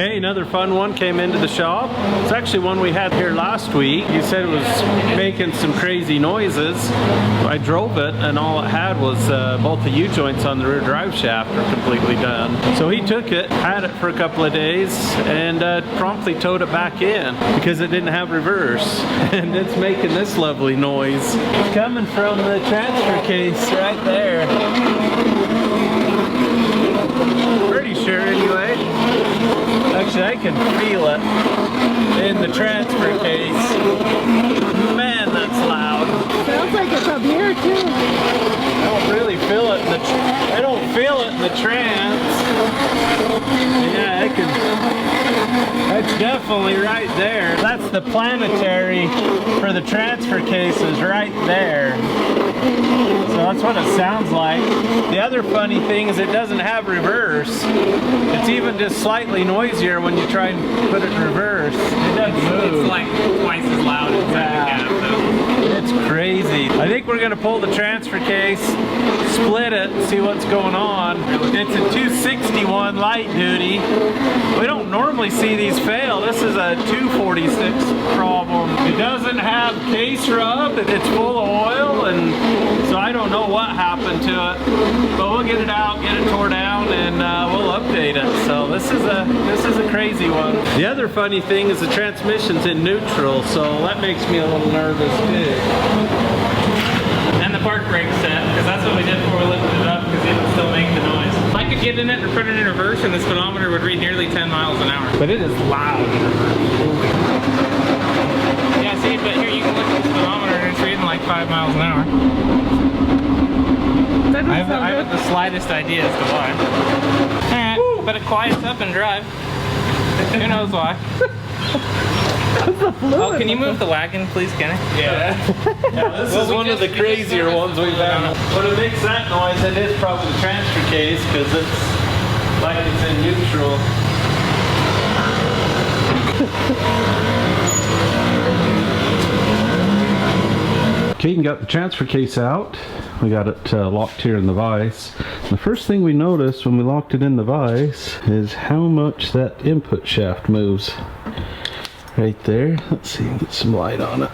Okay, another fun one came into the shop. It's actually one we had here last week. He said it was making some crazy noises. I drove it and all it had was both the U-joints on the rear drive shaft are completely done. So he took it, had it for a couple of days, and promptly towed it back in because it didn't have reverse. And it's making this lovely noise. It's coming from the transfer case right there. Pretty sure anyway. Actually, I can feel it in the transfer case. Man, that's loud. Sounds like it's up here too. I don't really feel it in the I don't feel it in the trans. Yeah, I can. That's definitely right there. That's the planetary for the transfer case is right there. So that's what it sounds like. The other funny thing is it doesn't have reverse. It's even just slightly noisier when you try and put it in reverse. It doesn't move. It's like twice as loud as the cab though. It's crazy. I think we're gonna pull the transfer case, split it, see what's going on. It's a 261 light duty. We don't normally see these fail. This is a 246 problem. It doesn't have case rub. It's full of oil, and so I don't know what happened to it. But we'll get it out, get it tore down, and we'll update it. So this is a crazy one. The other funny thing is the transmission's in neutral, so that makes me a little nervous too. And the park brake set, because that's what we did before we lifted it up, because it would still make the noise. If I could get in it and put it in reverse, and the speedometer would read nearly 10 miles an hour. But it is loud in reverse. Yeah, see, but here you can look at the speedometer and it's reading like 5 miles an hour. I have the slightest idea as to why. Alright, but it quiets up and drive. Who knows why? Oh, can you move the wagon, please, Kenny? Yeah. This is one of the crazier ones we've had. But it makes that noise, it is probably the transfer case because it's like it's in neutral. Kaden got the transfer case out. We got it locked here in the vise. The first thing we noticed when we locked it in the vise is how much that input shaft moves. Right there. Let's see, get some light on it.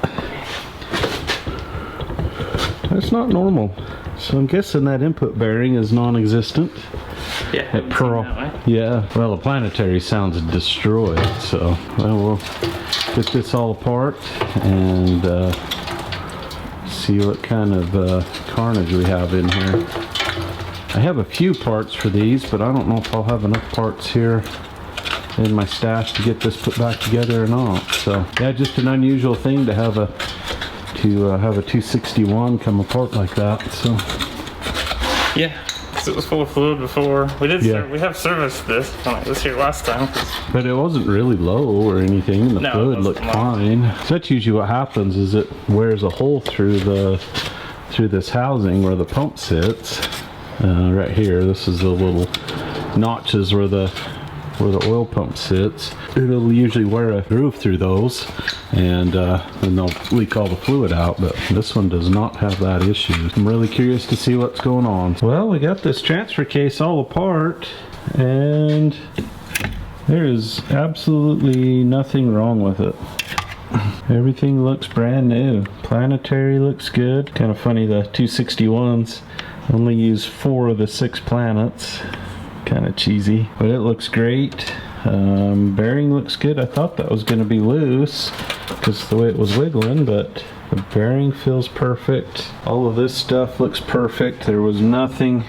That's not normal. So I'm guessing that input bearing is non-existent. Yeah, yeah. Well, the planetary sounds destroyed. So we'll get this all apart and see what kind of carnage we have in here. I have a few parts for these, but I don't know if I'll have enough parts here in my stash to get this put back together or not. So yeah, just an unusual thing to have a 261 come apart like that. So yeah, because it was full of fluid before. We did. Yeah. We have serviced this when it was here last time. But it wasn't really low or anything. The fluid looked fine. So that's usually what happens is it wears a hole through this housing where the pump sits. Right here, this is the little notches where the oil pump sits. It'll usually wear a groove through those and they'll leak all the fluid out, but this one does not have that issue. I'm really curious to see what's going on. Well, we got this transfer case all apart and there is absolutely nothing wrong with it. Everything looks brand new. Planetary looks good. Kind of funny, the 261s only use 4 of the 6 planets. Kind of cheesy, but it looks great. Bearing looks good. I thought that was going to be loose because the way it was wiggling, but the bearing feels perfect. All of this stuff looks perfect. There was nothing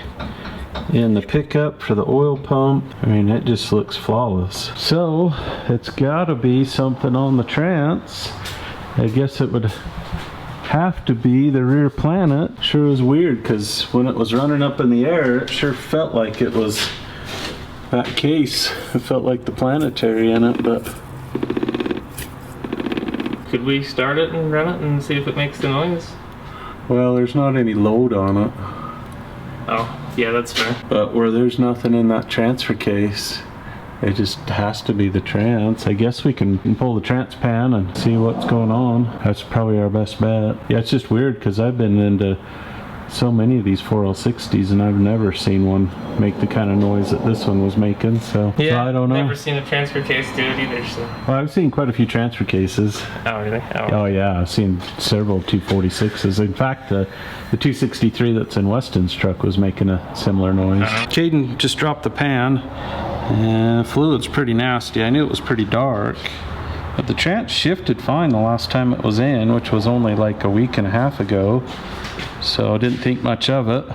in the pickup for the oil pump. I mean, it just looks flawless. So it's got to be something on the trans. I guess it would have to be the rear planet. Sure was weird because when it was running up in the air, it sure felt like it was that case. It felt like the planetary in it, but could we start it and run it and see if it makes the noise? well, there's not any load on it. Oh, yeah, that's fair. But where there's nothing in that transfer case, it just has to be the trans. I guess we can pull the trans pan and see what's going on. That's probably our best bet. Yeah, it's just weird because I've been into so many of these 4L60s, and I've never seen one make the kind of noise that this one was making. So, yeah, I don't know. Never seen a transfer case do it either. So. Well, I've seen quite a few transfer cases. Oh, really? Oh yeah, I've seen several 246s. In fact, the 263 that's in Weston's truck was making a similar noise. Kaden just dropped the pan, and fluid's pretty nasty. I knew it was pretty dark. But the trans shifted fine the last time it was in, which was only like a week and a half ago. So I didn't think much of it.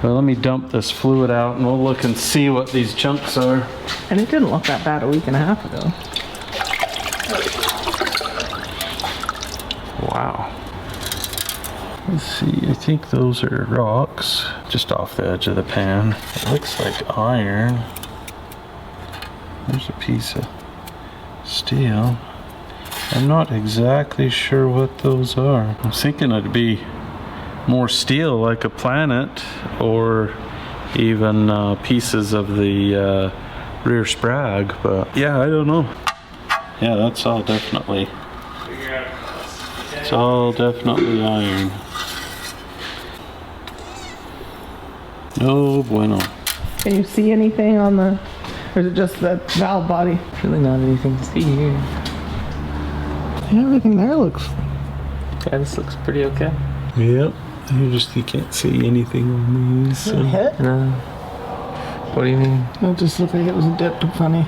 But let me dump this fluid out and we'll look and see what these chunks are. And it didn't look that bad a week and a half ago. Wow. Let's see, I think those are rocks just off the edge of the pan. It looks like iron. There's a piece of steel. I'm not exactly sure what those are. I'm thinking it'd be more steel, like a planet, or even pieces of the rear sprag, but yeah, I don't know. Yeah, that's all definitely, it's all definitely iron. No bueno. Can you see anything on the, or is it just the valve body? Really not anything to see here. Yeah, everything there looks. Yeah, this looks pretty okay. Yep. You can't see anything on these. So. Hit? No. What do you mean? It just looked like it was dipped funny.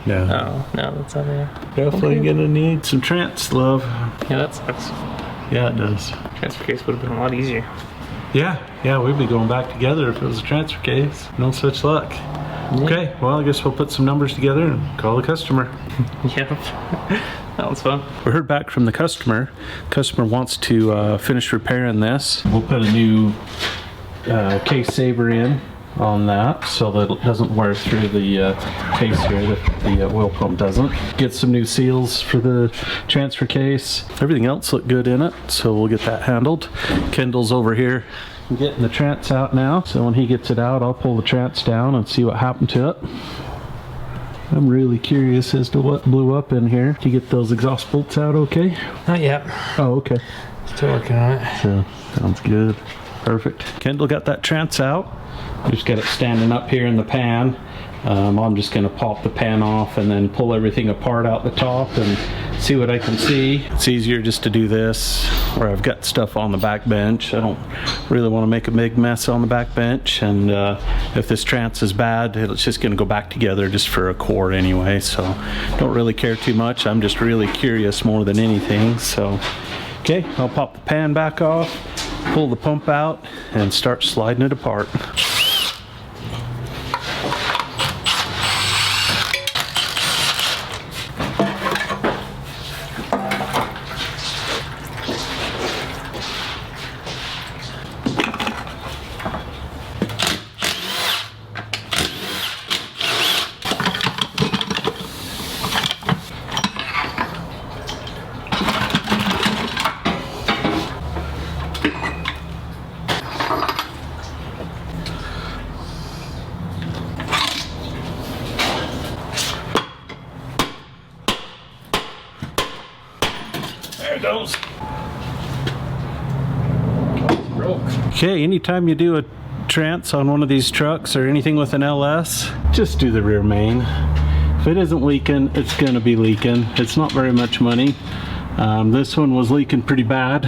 Yeah. Oh, no, that's not there. Definitely gonna need some trans love. Yeah, that sucks. Yeah, it does. Transfer case would have been a lot easier. Yeah, we'd be going back together if it was a transfer case. No such luck. Yeah. Okay, well, I guess we'll put some numbers together and call the customer. Yep. That was fun. We heard back from the customer. Customer wants to finish repairing this. We'll put a new case saver in on that so that it doesn't wear through the case here, the oil pump doesn't. Get some new seals for the transfer case. Everything else looked good in it, so we'll get that handled. Kendall's over here getting the trans out now, so when he gets it out, I'll pull the trans down and see what happened to it. I'm really curious as to what blew up in here. Did you get those exhaust bolts out okay? Not yet. Oh, okay. Still working on it. So, sounds good. Perfect. Kendall got that trans out. Just got it standing up here in the pan. I'm just going to pop the pan off and then pull everything apart out the top and see what I can see. It's easier just to do this where I've got stuff on the back bench. I don't really want to make a big mess on the back bench, and if this trans is bad, it's just going to go back together just for a cord anyway, so don't really care too much. I'm just really curious more than anything. So okay, I'll pop the pan back off, pull the pump out, and start sliding it apart. There it goes. Okay, anytime you do a trans on one of these trucks or anything with an LS, just do the rear main. If it isn't leaking, it's gonna be leaking. It's not very much money. This one was leaking pretty bad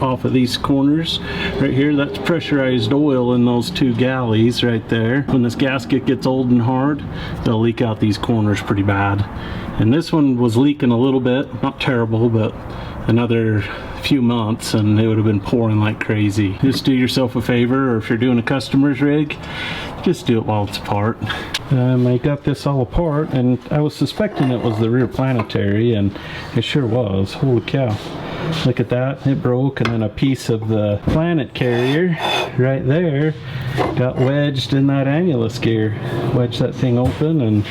off of these corners right here. That's pressurized oil in those two galleys right there. When this gasket gets old and hard, they'll leak out these corners pretty bad. And this one was leaking a little bit, not terrible, but another few months and it would have been pouring like crazy. Just do yourself a favor, or if you're doing a customer's rig, just do it while it's apart. I got this all apart and I was suspecting it was the rear planetary, and it sure was. Holy cow. Look at that, it broke, and then a piece of the planet carrier right there got wedged in that annulus gear. Wedged that thing open, and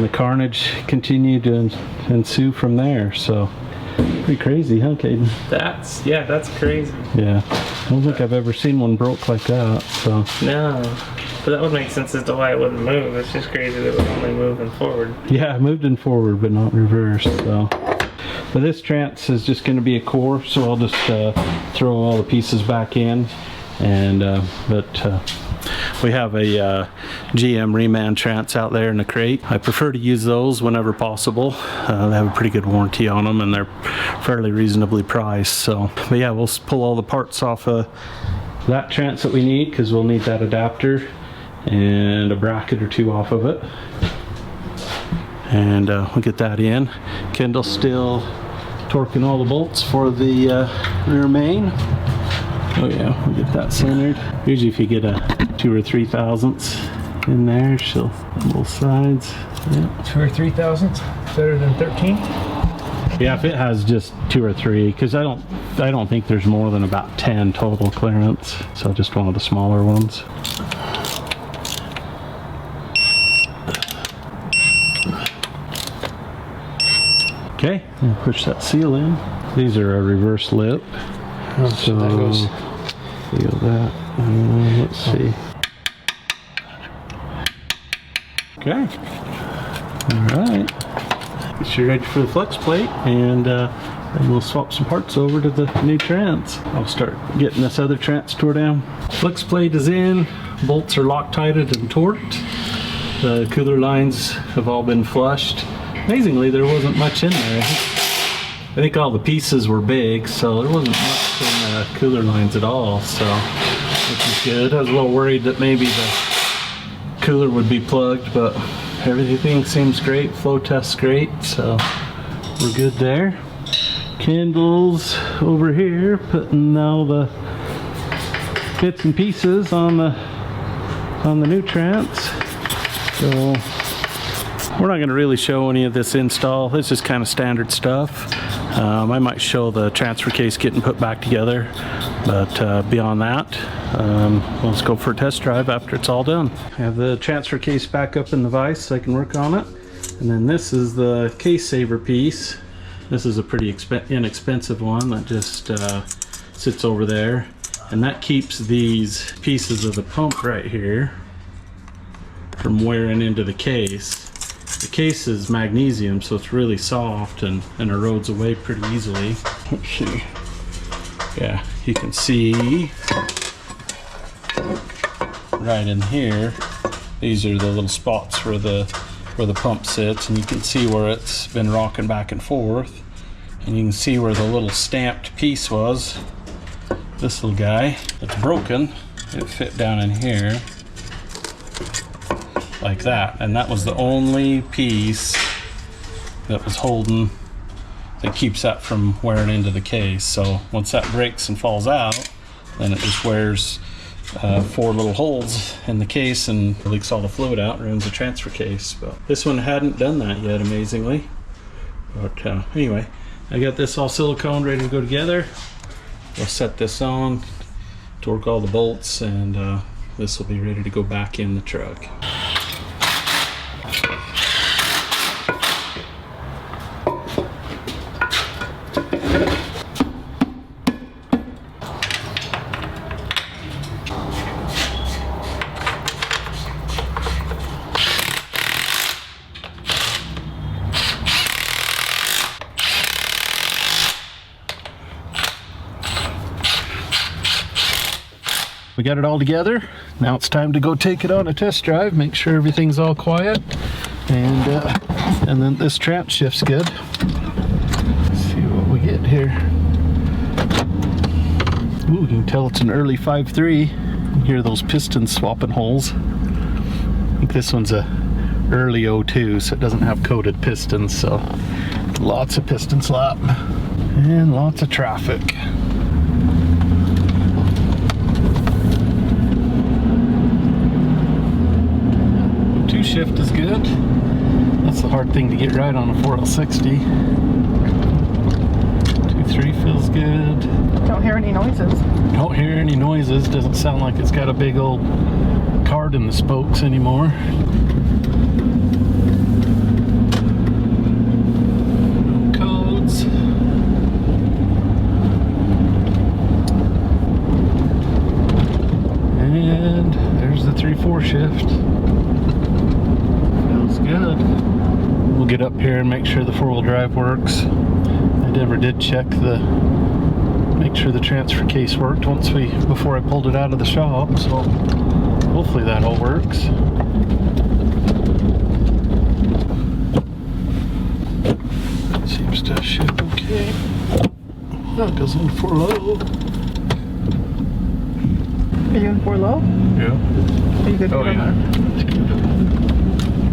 the carnage continued to ensue from there. So pretty crazy, huh, Kaden? That's crazy. Yeah, I don't think I've ever seen one broke like that. So No, but that would make sense as to why it wouldn't move. It's just crazy that it was only moving forward. yeah, it moved in forward but not reversed. So But this trans is just going to be a core, so I'll just throw all the pieces back in. And we have a GM Reman trans out there in the crate. I prefer to use those whenever possible. They have a pretty good warranty on them, and they're fairly reasonably priced. So, but yeah, we'll pull all the parts off of that trans that we need, because we'll need that adapter and a bracket or two off of it. And we'll get that in. Kendall's still torquing all the bolts for the rear main. Oh yeah, we'll get that centered. Usually if you get a 2 or 3 thousandths in there, she'll on both sides. Yeah. 2 or 3 thousandths? Better than 13? Yeah, if it has just 2 or 3, because I don't think there's more than about 10 total clearance. So just one of the smaller ones. Okay, and push that seal in. These are a reverse lip. So that goes. Feel that. Let's see. Okay. All right. Guess you're ready for the flex plate, and then we'll swap some parts over to the new trans. I'll start getting this other trans tore down. Flex plate is in. Bolts are Loctited and torqued. The cooler lines have all been flushed. Amazingly, there wasn't much in there. I think all the pieces were big, so there wasn't much in the cooler lines at all, so which is good. I was a little worried that maybe the cooler would be plugged, but everything seems great. Flow test's great, so we're good there. Kendall's over here putting all the bits and pieces on the new trans. So we're not going to really show any of this install. This is kind of standard stuff. I might show the transfer case getting put back together, but beyond that, let's go for a test drive after it's all done. I have the transfer case back up in the vise so I can work on it. And then this is the case saver piece. This is a pretty inexpensive one that just sits over there. And that keeps these pieces of the pump right here from wearing into the case. The case is magnesium, so it's really soft and erodes away pretty easily. Let's see. Yeah, you can see right in here, these are the little spots where the pump sits, and you can see where it's been rocking back and forth, and you can see where the little stamped piece was. This little guy, it's broken. It fit down in here like that, and that was the only piece that was holding, that keeps that from wearing into the case. So once that breaks and falls out, then it just wears 4 little holes in the case and leaks all the fluid out and ruins the transfer case. But this one hadn't done that yet, amazingly. But anyway, I got this all silicone ready to go together. We'll set this on, torque all the bolts, and this will be ready to go back in the truck. We got it all together. Now it's time to go take it on a test drive, make sure everything's all quiet, and then this trans shift's good. Let's see what we get here. Ooh, you can tell it's an early 5.3. You can hear those pistons swapping holes. I think this one's a early 02, so it doesn't have coated pistons, so lots of piston slap and lots of traffic. 2 shift is good. That's the hard thing to get right on a 4L60. 2.3 feels good. Don't hear any noises. Don't hear any noises. Doesn't sound like it's got a big old card in the spokes anymore. No codes. And there's the 3/4 shift. Feels good. We'll get up here and make sure the 4-wheel drive works. I never did check make sure the transfer case worked before I pulled it out of the shop, so hopefully that all works. Seems to ship okay. That goes in for low. Are you in 4 low? Yeah. Are you good? Oh yeah.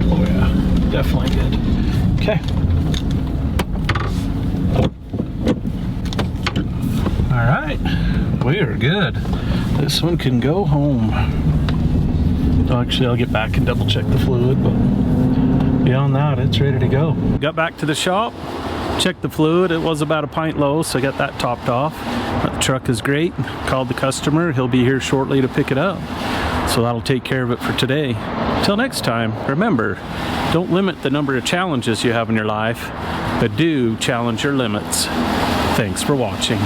Oh yeah. Definitely good. Okay. All right. We are good. This one can go home. Actually, I'll get back and double check the fluid, but beyond that, it's ready to go. Got back to the shop, checked the fluid. It was about a pint low, so I got that topped off. But the truck is great. Called the customer. He'll be here shortly to pick it up. So that'll take care of it for today. Till next time, remember, don't limit the number of challenges you have in your life, but do challenge your limits. Thanks for watching.